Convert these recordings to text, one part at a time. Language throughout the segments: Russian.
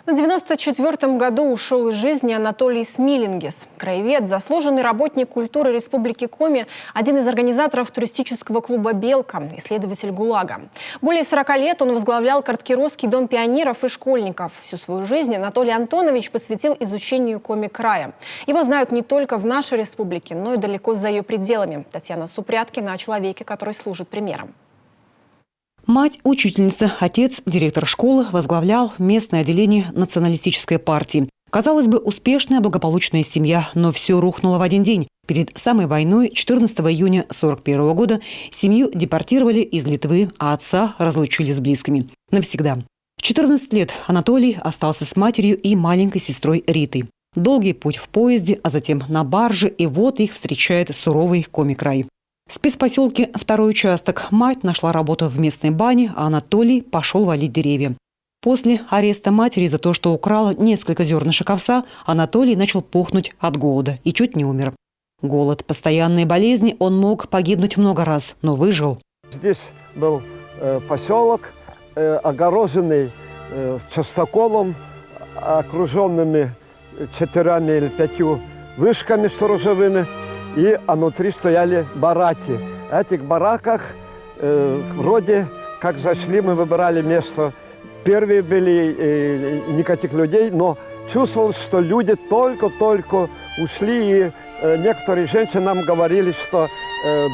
На 94-м году ушел из жизни Анатолий Смилингис. Краевед, заслуженный работник культуры Республики Коми, один из организаторов туристического клуба «Белка», исследователь ГУЛАГа. Более 40 лет он возглавлял Карткировский дом пионеров и школьников. Всю свою жизнь Анатолий Антонович посвятил изучению Коми-края. Его знают не только в нашей республике, но и далеко за ее пределами. Татьяна Супряткина о человеке, который служит примером. Мать – учительница, отец – директор школы, возглавлял местное отделение националистической партии. Казалось бы, успешная, благополучная семья, но все рухнуло в один день. Перед самой войной 14 июня 1941 года семью депортировали из Литвы, а отца разлучили с близкими. Навсегда. В 14 лет Анатолий остался с матерью и маленькой сестрой Ритой. Долгий путь в поезде, а затем на барже, и вот их встречает суровый Коми-край. В спецпоселке второй участок. Мать нашла работу в местной бане, а Анатолий пошел валить деревья. После ареста матери за то, что украла несколько зернышек овса, Анатолий начал пухнуть от голода и чуть не умер. Голод, постоянные болезни, он мог погибнуть много раз, но выжил. Здесь был поселок, огороженный частоколом, окруженными 4 или 5 вышками сторожевыми. И внутри стояли бараки. В этих бараках вроде как зашли, мы выбирали место. Первые были никаких людей, но чувствовалось, что люди только-только ушли. И некоторые женщины нам говорили, что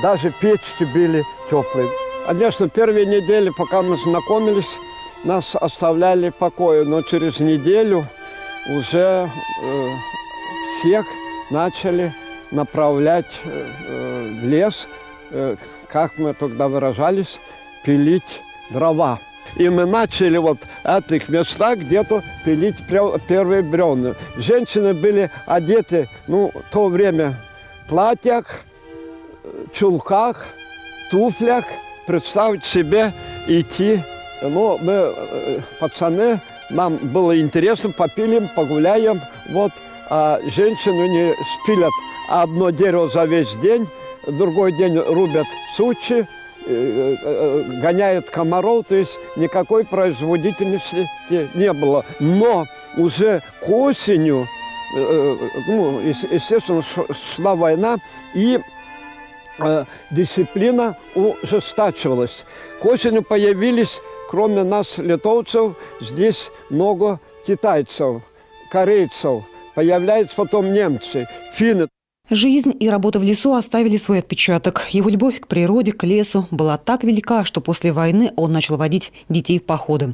даже печки были теплые. Конечно, первые недели, пока мы знакомились, нас оставляли в покое. Но через неделю уже всех начали направлять в лес, как мы тогда выражались, пилить дрова. И мы начали вот в этих местах где-то пилить первые бревна. Женщины были одеты, в то время в платьях, чулках, туфлях. Представить себе идти. Но мы, пацаны, нам было интересно, попилим, погуляем. Вот, а женщины не спилят одно дерево за весь день, другой день рубят сучи, гоняют комаров, то есть никакой производительности не было. Но уже к осени, естественно, шла война, и дисциплина ужесточивалась. К осени появились, кроме нас, литовцев, здесь много китайцев, корейцев, появляются потом немцы, финны. Жизнь и работа в лесу оставили свой отпечаток. Его любовь к природе, к лесу была так велика, что после войны он начал водить детей в походы.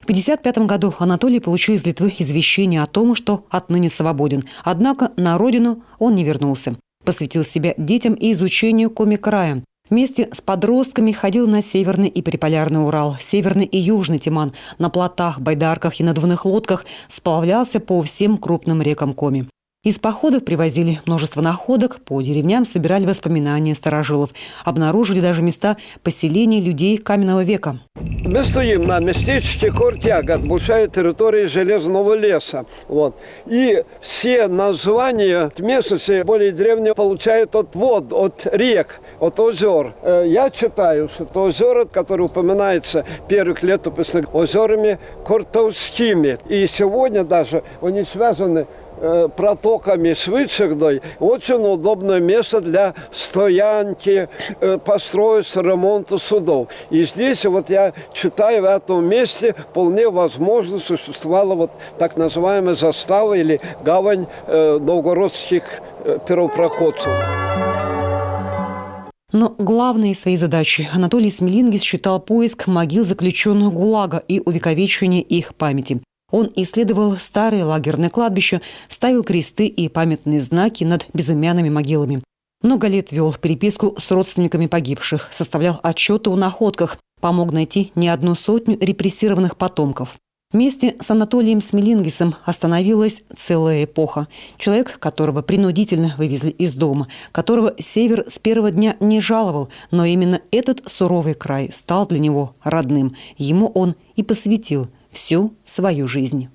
В 1955 году Анатолий получил из Литвы извещение о том, что отныне свободен. Однако на родину он не вернулся. Посвятил себя детям и изучению Коми-края. Вместе с подростками ходил на Северный и Приполярный Урал, Северный и Южный Тиман. На плотах, байдарках и надувных лодках сплавлялся по всем крупным рекам Коми. Из походов привозили множество находок, по деревням собирали воспоминания старожилов. Обнаружили даже места поселений людей каменного века. Мы стоим на местечке Кортяга, большая территория железного леса. Вот. И все названия местности более древние получают от вод, от рек, от озер. Я читаю, что это озера, которые упоминаются в первых летописных озерами Кортовскими. И сегодня даже они связаны протоками с Вычегдой. Очень удобное место для стоянки, построить ремонта судов. И здесь вот я читаю, в этом месте вполне возможно существовала вот так называемая застава или гавань новгородских первопроходцев. Но главной своей задачей Анатолий Смилингис считал поиск могил заключенных ГУЛАГа и увековечивание их памяти. Он исследовал старые лагерные кладбища, ставил кресты и памятные знаки над безымянными могилами. Много лет вел переписку с родственниками погибших, составлял отчеты о находках, помог найти не одну сотню репрессированных потомков. Вместе с Анатолием Смилингисом остановилась целая эпоха. Человек, которого принудительно вывезли из дома, которого Север с первого дня не жаловал, но именно этот суровый край стал для него родным. Ему он и посвятил всю свою жизнь.